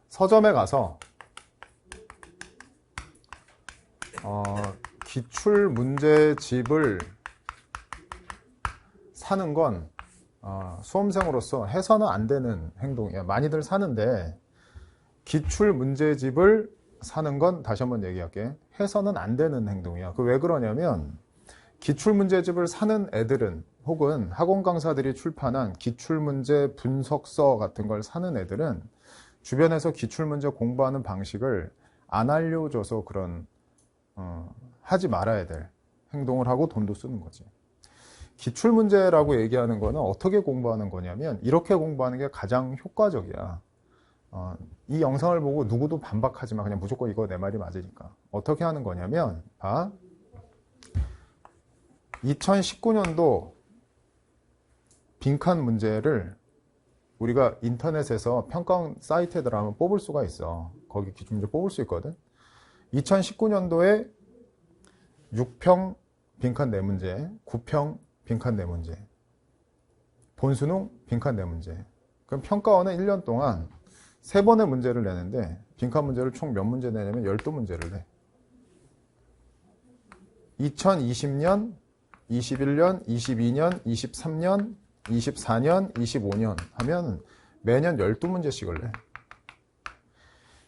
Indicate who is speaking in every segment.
Speaker 1: 서점에 가서 기출 문제집을 사는 건 수험생으로서 해서는 안 되는 행동이야. 많이들 사는데 기출 문제집을 사는 건 다시 한번 얘기할게. 해서는 안 되는 행동이야. 그 왜 그러냐면 기출 문제집을 사는 애들은 혹은 학원 강사들이 출판한 기출 문제 분석서 같은 걸 사는 애들은 주변에서 기출 문제 공부하는 방식을 안 알려줘서 그런 하지 말아야 될 행동을 하고 돈도 쓰는 거지. 기출 문제라고 얘기하는 거는 어떻게 공부하는 거냐면 이렇게 공부하는 게 가장 효과적이야. 이 영상을 보고 누구도 반박하지 마. 그냥 무조건 이거 내 말이 맞으니까. 어떻게 하는 거냐면 2019년도 빈칸 문제를 우리가 인터넷에서 평가원 사이트에 들어가면 뽑을 수가 있어. 거기 기출 문제 뽑을 수 있거든. 2019년도에 6평 빈칸 4문제, 9평 빈칸 4문제, 본수능 빈칸 4문제. 그럼 평가원은 1년 동안 3번의 문제를 내는데 빈칸 문제를 총 몇 문제 내냐면 12문제를 내. 2020년, 21년, 22년, 23년, 24년, 25년 하면 매년 12문제씩을 내.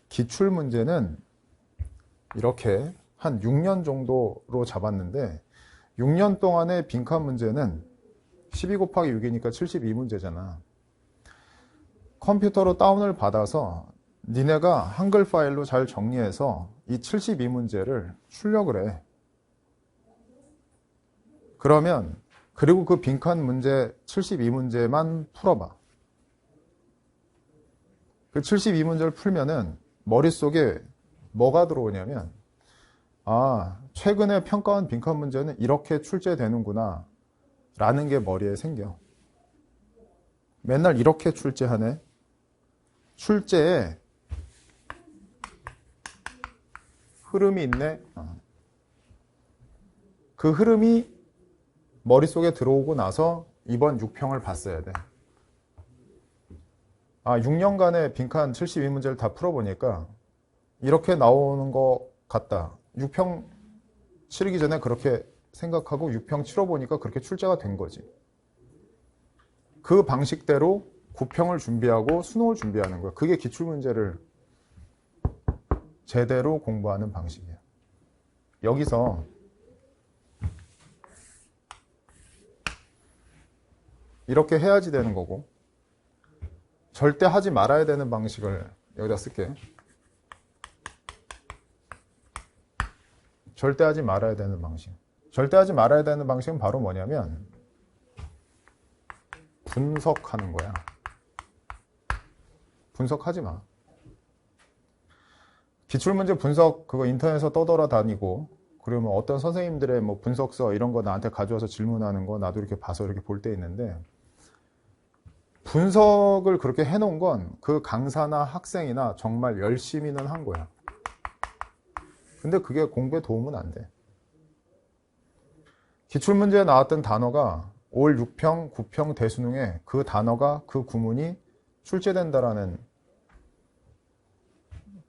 Speaker 1: 기출 문제는 이렇게 한 6년 정도로 잡았는데 6년 동안의 빈칸 문제는 12 곱하기 6이니까 72문제잖아. 컴퓨터로 다운을 받아서 니네가 한글 파일로 잘 정리해서 이 72문제를 출력을 해. 그러면 그리고 그 빈칸 문제 72문제만 풀어봐. 그 72문제를 풀면은 머릿속에 뭐가 들어오냐면 최근에 평가원 빈칸 문제는 이렇게 출제되는구나 라는 게 머리에 생겨. 맨날 이렇게 출제하네. 출제에 흐름이 있네. 그 흐름이 머릿속에 들어오고 나서 이번 6평을 봤어야 돼. 6년간의 빈칸 72문제를 다 풀어보니까 이렇게 나오는 것 같다. 6평 치르기 전에 그렇게 생각하고 6평 치러보니까 그렇게 출제가 된 거지. 그 방식대로 9평을 준비하고 수능을 준비하는 거야. 그게 기출문제를 제대로 공부하는 방식이야. 여기서 이렇게 해야지 되는 거고 절대 하지 말아야 되는 방식을 여기다 쓸게. 절대 하지 말아야 되는 방식. 절대 하지 말아야 되는 방식은 바로 뭐냐면 분석하는 거야. 분석하지 마. 기출문제 분석 그거 인터넷에서 떠돌아다니고 그러면 어떤 선생님들의 뭐 분석서 이런 거 나한테 가져와서 질문하는 거 나도 이렇게 봐서 이렇게 볼 때 있는데 분석을 그렇게 해놓은 건 그 강사나 학생이나 정말 열심히는 한 거야. 근데 그게 공부에 도움은 안 돼. 기출문제에 나왔던 단어가 올 6평, 9평 대수능에 그 단어가 그 구문이 출제된다라는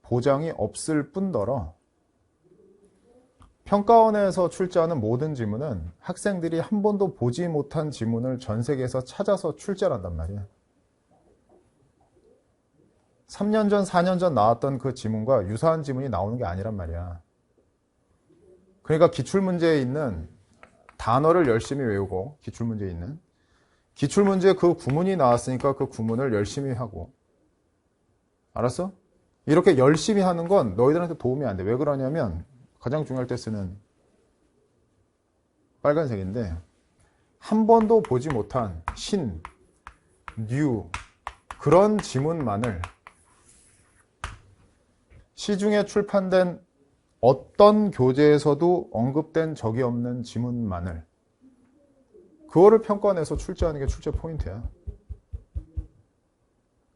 Speaker 1: 보장이 없을 뿐더러 평가원에서 출제하는 모든 지문은 학생들이 한 번도 보지 못한 지문을 전 세계에서 찾아서 출제를 한단 말이야. 3년 전, 4년 전 나왔던 그 지문과 유사한 지문이 나오는 게 아니란 말이야. 그러니까 기출문제에 있는 단어를 열심히 외우고 기출문제에 있는 기출문제에 그 구문이 나왔으니까 그 구문을 열심히 하고 알았어? 이렇게 열심히 하는 건 너희들한테 도움이 안 돼. 왜 그러냐면 가장 중요할 때 쓰는 빨간색인데 한 번도 보지 못한 신, 뉴 그런 지문만을 시중에 출판된 어떤 교재에서도 언급된 적이 없는 지문만을 그거를 평가원에서 출제하는 게 출제 포인트야.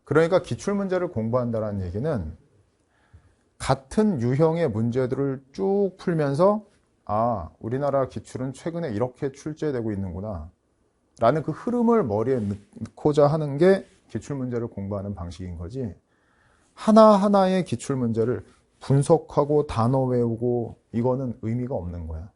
Speaker 1: 그러니까 기출문제를 공부한다는 얘기는 같은 유형의 문제들을 쭉 풀면서 우리나라 기출은 최근에 이렇게 출제되고 있는구나 라는 그 흐름을 머리에 넣고자 하는 게 기출문제를 공부하는 방식인 거지, 하나하나의 기출문제를 분석하고 단어 외우고 이거는 의미가 없는 거야.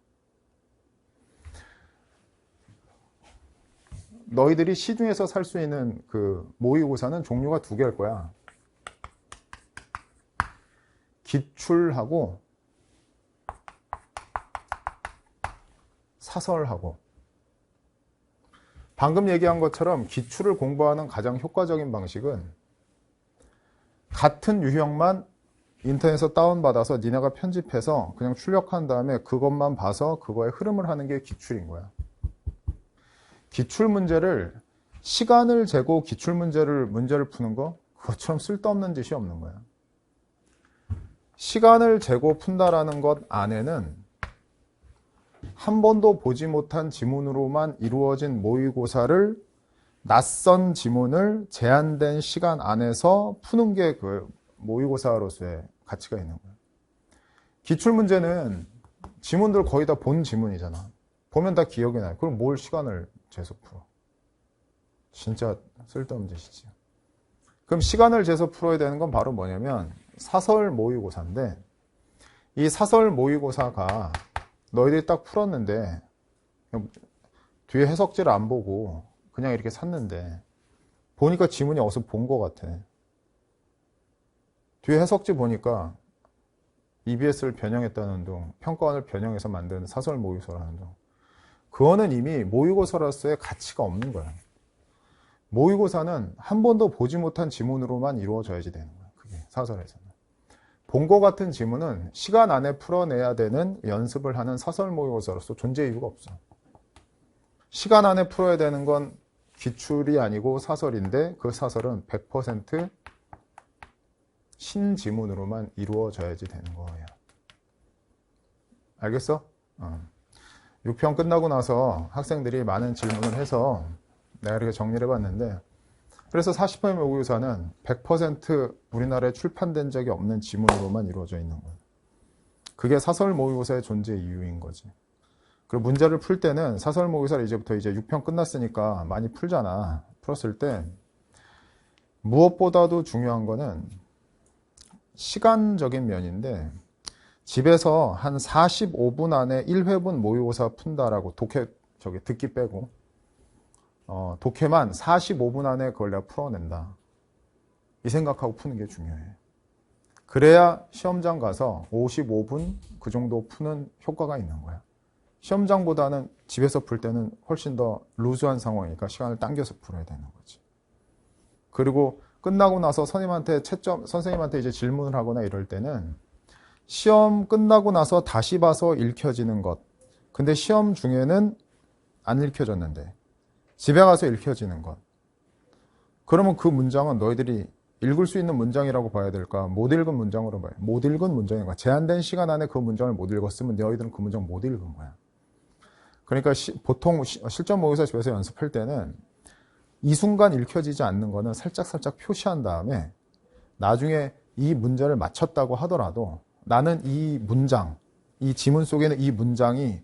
Speaker 1: 너희들이 시중에서 살 수 있는 그 모의고사는 종류가 두 개일 거야. 기출하고 사설하고. 방금 얘기한 것처럼 기출을 공부하는 가장 효과적인 방식은 같은 유형만 인터넷에서 다운받아서 니네가 편집해서 그냥 출력한 다음에 그것만 봐서 그거의 흐름을 하는 게 기출인 거야. 기출문제를, 시간을 재고 문제를 푸는 거, 그것처럼 쓸데없는 짓이 없는 거야. 시간을 재고 푼다라는 것 안에는 한 번도 보지 못한 지문으로만 이루어진 모의고사를, 낯선 지문을 제한된 시간 안에서 푸는 게 그 모의고사로서의 가치가 있는 거야. 기출문제는 지문들 거의 다 본 지문이잖아. 보면 다 기억이 나요. 그럼 뭘 시간을 재서 풀어? 진짜 쓸데없는 짓이지. 그럼 시간을 재서 풀어야 되는 건 바로 뭐냐면 사설 모의고사인데, 이 사설 모의고사가 너희들이 딱 풀었는데 뒤에 해석지를 안 보고 그냥 이렇게 샀는데 보니까 지문이 어디서 본 것 같아. 뒤에 해석지 보니까 EBS를 변형했다는 둥, 평가원을 변형해서 만든 사설 모의고사라는 둥. 그거는 이미 모의고사로서의 가치가 없는 거야. 모의고사는 한 번도 보지 못한 지문으로만 이루어져야지 되는 거야. 그게 사설에서는. 본 것 같은 지문은 시간 안에 풀어내야 되는 연습을 하는 사설 모의고사로서 존재 이유가 없어. 시간 안에 풀어야 되는 건 기출이 아니고 사설인데, 그 사설은 100% 신지문으로만 이루어져야지 되는 거야. 알겠어? 6편 끝나고 나서 학생들이 많은 질문을 해서 내가 이렇게 정리를 해봤는데, 그래서 40편의 모의고사는 100% 우리나라에 출판된 적이 없는 지문으로만 이루어져 있는 거예요. 그게 사설 모의고사의 존재 이유인 거지. 그리고 문제를 풀 때는 사설 모의고사를 이제부터 이제 6편 끝났으니까 많이 풀잖아. 풀었을 때 무엇보다도 중요한 거는 시간적인 면인데, 집에서 한 45분 안에 1회분 모의고사 푼다라고, 듣기 빼고 독해만 45분 안에 그걸 내가 풀어낸다, 이 생각하고 푸는 게 중요해. 그래야 시험장 가서 55분 그 정도 푸는 효과가 있는 거야. 시험장보다는 집에서 풀 때는 훨씬 더 루즈한 상황이니까 시간을 당겨서 풀어야 되는 거지. 그리고 끝나고 나서 선생님한테 이제 질문을 하거나 이럴 때는 시험 끝나고 나서 다시 봐서 읽혀지는 것. 근데 시험 중에는 안 읽혀졌는데 집에 가서 읽혀지는 것. 그러면 그 문장은 너희들이 읽을 수 있는 문장이라고 봐야 될까? 못 읽은 문장으로 봐야 돼. 못 읽은 문장인가? 제한된 시간 안에 그 문장을 못 읽었으면 너희들은 그 문장 못 읽은 거야. 그러니까 보통 실전 모의고사 집에서 연습할 때는 이 순간 읽혀지지 않는 거는 살짝 표시한 다음에 나중에 이 문제를 맞췄다고 하더라도 나는 이 문장, 이 지문 속에는 이 문장이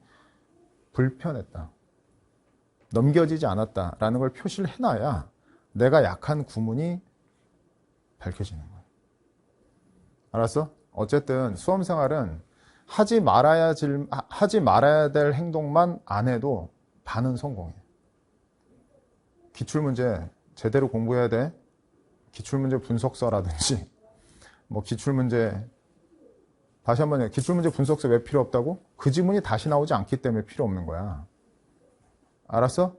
Speaker 1: 불편했다, 넘겨지지 않았다라는 걸 표시를 해놔야 내가 약한 구문이 밝혀지는 거야. 알았어? 어쨌든 수험생활은 하지 말아야 될 행동만 안 해도 반은 성공해. 기출문제 제대로 공부해야 돼. 기출문제 분석서라든지 다시 한번 해. 기출문제 분석서 왜 필요 없다고? 그 지문이 다시 나오지 않기 때문에 필요 없는 거야. 알았어?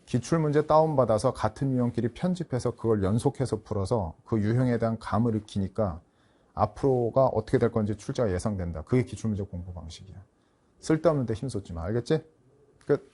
Speaker 1: 기출문제 다운받아서 같은 유형끼리 편집해서 그걸 연속해서 풀어서 그 유형에 대한 감을 익히니까 앞으로가 어떻게 될 건지 출제가 예상된다. 그게 기출문제 공부 방식이야. 쓸데없는 데 힘쏟지 마. 알겠지? 끝.